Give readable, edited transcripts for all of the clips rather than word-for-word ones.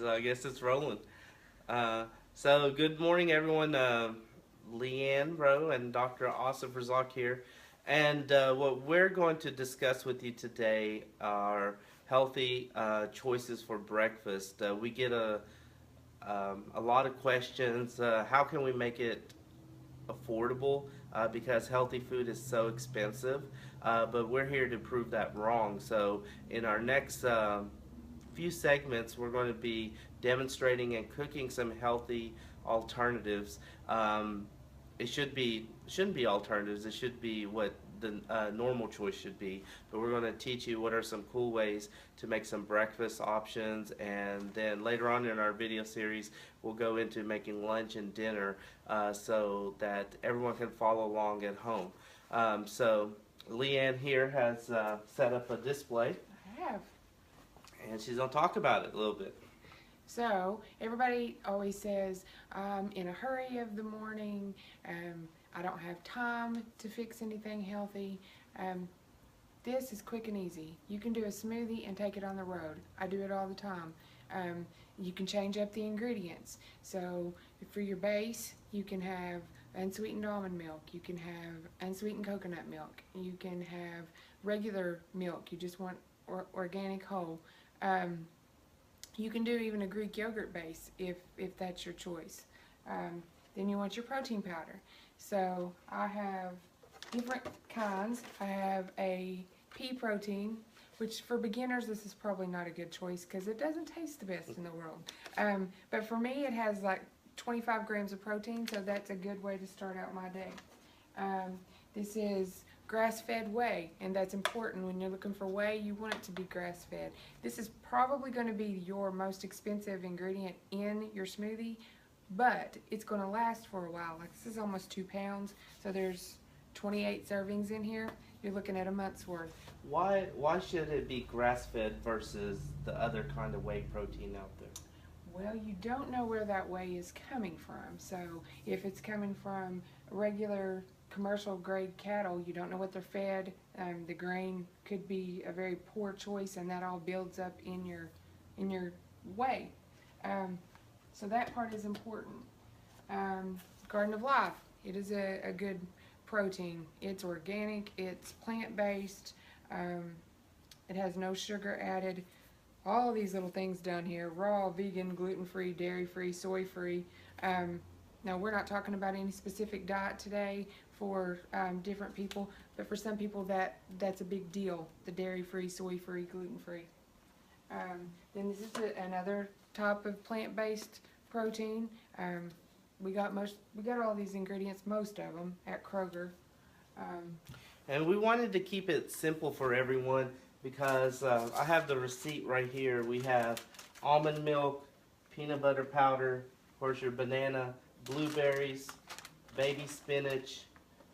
So I guess it's rolling. So good morning, everyone. Leanne Rowe and Dr. Asif Razak here. And what we're going to discuss with you today are healthy choices for breakfast. We get a lot of questions. How can we make it affordable? Because healthy food is so expensive. But we're here to prove that wrong. So in our next few segments, we're going to be demonstrating and cooking some healthy alternatives. It shouldn't be alternatives. It should be what the normal choice should be. But we're going to teach you what are some cool ways to make some breakfast options, and then later on in our video series, we'll go into making lunch and dinner so that everyone can follow along at home. So Leanne here has set up a display, I have. and she's gonna talk about it a little bit. So everybody always says, I'm in a hurry of the morning. I don't have time to fix anything healthy. This is quick and easy. You can do a smoothie and take it on the road. I do it all the time. You can change up the ingredients. So for your base, you can have unsweetened almond milk. You can have unsweetened coconut milk. You can have regular milk. You just want organic whole. You can do even a Greek yogurt base if that's your choice. Then you want your protein powder. So I have different kinds. I have a pea protein, which for beginners this is probably not a good choice because it doesn't taste the best in the world. But for me it has like 25 grams of protein, so that's a good way to start out my day. This is grass-fed whey, and that's important when you're looking for whey. You want it to be grass-fed. This is probably going to be your most expensive ingredient in your smoothie, but it's going to last for a while. Like, this is almost 2 pounds, so there's 28 servings in here. You're looking at a month's worth. Why should it be grass-fed versus the other kind of whey protein out there? Well, you don't know where that whey is coming from. So if it's coming from regular commercial grade cattle, you don't know what they're fed. The grain could be a very poor choice, and that all builds up in your whey. So that part is important. Garden of Life, it is a good protein. It's organic, it's plant-based, it has no sugar added. All of these little things down here: raw, vegan, gluten-free, dairy-free, soy-free. Now, we're not talking about any specific diet today for different people, but for some people that's a big deal, the dairy-free, soy-free, gluten-free. Then this is another type of plant-based protein. We got all these ingredients, most of them, at Kroger. And we wanted to keep it simple for everyone because I have the receipt right here. We have almond milk, peanut butter powder, of course your banana, blueberries, baby spinach,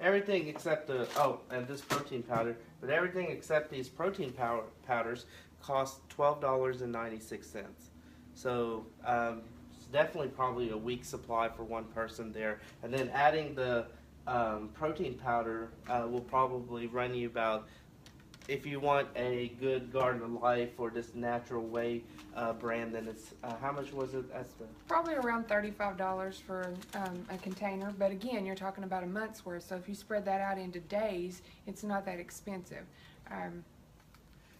everything except and this protein powder, but everything except these protein powders cost $12.96. So it's definitely probably a week supply for one person there. And then adding the protein powder will probably run you about, if you want a good Garden of Life or this natural whey brand, then it's, how much was it? That's the Probably around $35 for a container, but again, you're talking about a month's worth, so if you spread that out into days, it's not that expensive.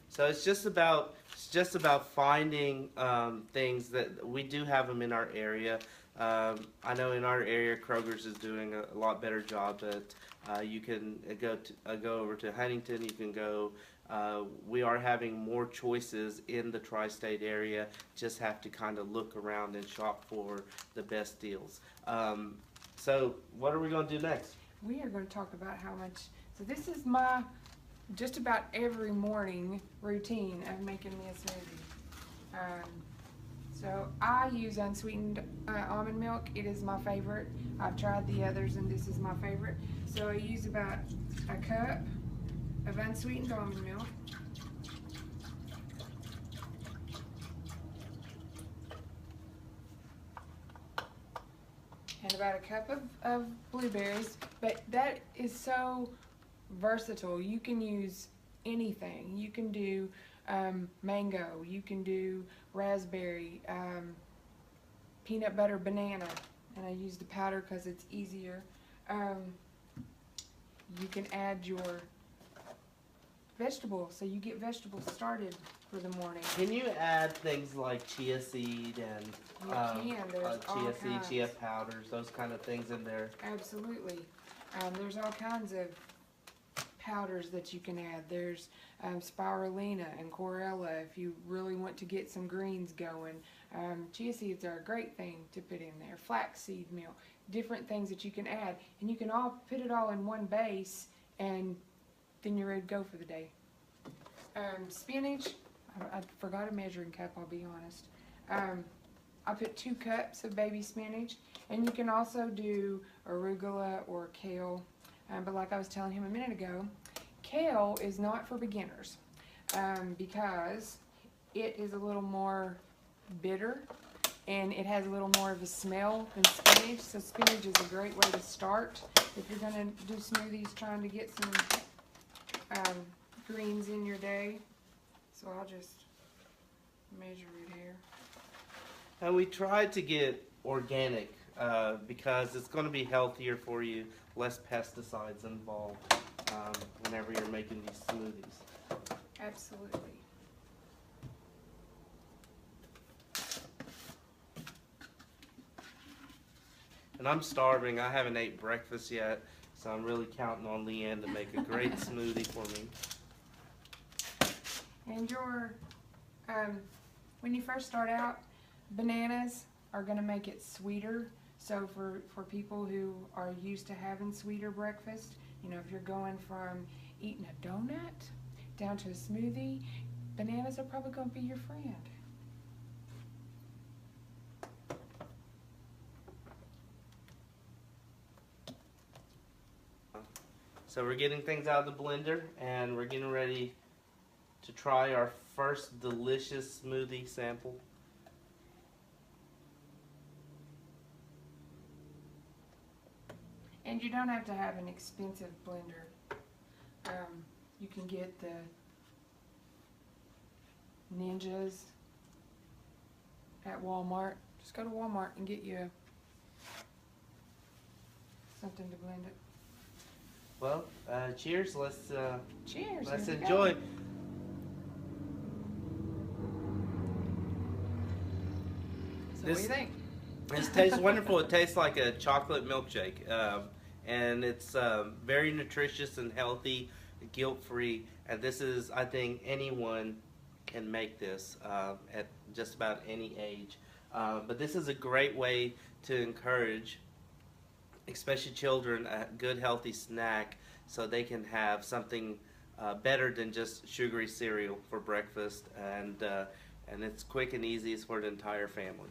So it's just about finding things that we do have them in our area. I know in our area Kroger's is doing a lot better job, but you can go over to Huntington. You can go. We are having more choices in the tri-state area. Just have to kind of look around and shop for the best deals. So what are we going to do next? We are going to talk about how much. So this is my just about every morning routine of making me a smoothie. So I use unsweetened almond milk. It is my favorite. I've tried the others and this is my favorite. So I use about a cup of unsweetened almond milk. And about a cup of blueberries. But that is so versatile. You can use anything. You can do mango. You can do raspberry, peanut butter banana, and I use the powder because it's easier. Um, you can add your vegetables, so you get vegetables started for the morning. Can you add things like chia seed and You can. There's all chia seed, kinds. chia powders, those kind of things in there? Absolutely. There's all kinds of powders that you can add. There's spirulina and chlorella if you really want to get some greens going. Chia seeds are a great thing to put in there. Flaxseed meal, different things that you can add, and you can all put it all in one base, and then you're ready to go for the day. Spinach, I forgot a measuring cup, I'll be honest. I put 2 cups of baby spinach, and you can also do arugula or kale. But like I was telling him a minute ago, kale is not for beginners because it is a little more bitter and it has a little more of a smell than spinach. So spinach is a great way to start if you're going to do smoothies trying to get some greens in your day. So I'll just measure it here. And we tried to get organic because it's going to be healthier for you, less pesticides involved whenever you're making these smoothies. Absolutely. And I'm starving. I haven't ate breakfast yet, so I'm really counting on Leanne to make a great smoothie for me. And when you first start out, bananas are going to make it sweeter. So for people who are used to having sweeter breakfast, you know, if you're going from eating a donut down to a smoothie, bananas are probably going to be your friend. So we're getting things out of the blender, and we're getting ready to try our first delicious smoothie sample. And you don't have to have an expensive blender. You can get the Ninjas at Walmart. Just go to Walmart and get you something to blend it. Well, cheers. Let's Cheers. let's Here we enjoy. go. So what do you think? It tastes wonderful. It tastes like a chocolate milkshake, and it's very nutritious and healthy, guilt-free. And this is, I think, anyone can make this at just about any age. But this is a great way to encourage, especially children, a good healthy snack so they can have something better than just sugary cereal for breakfast, and it's quick and easy. It's for the entire family.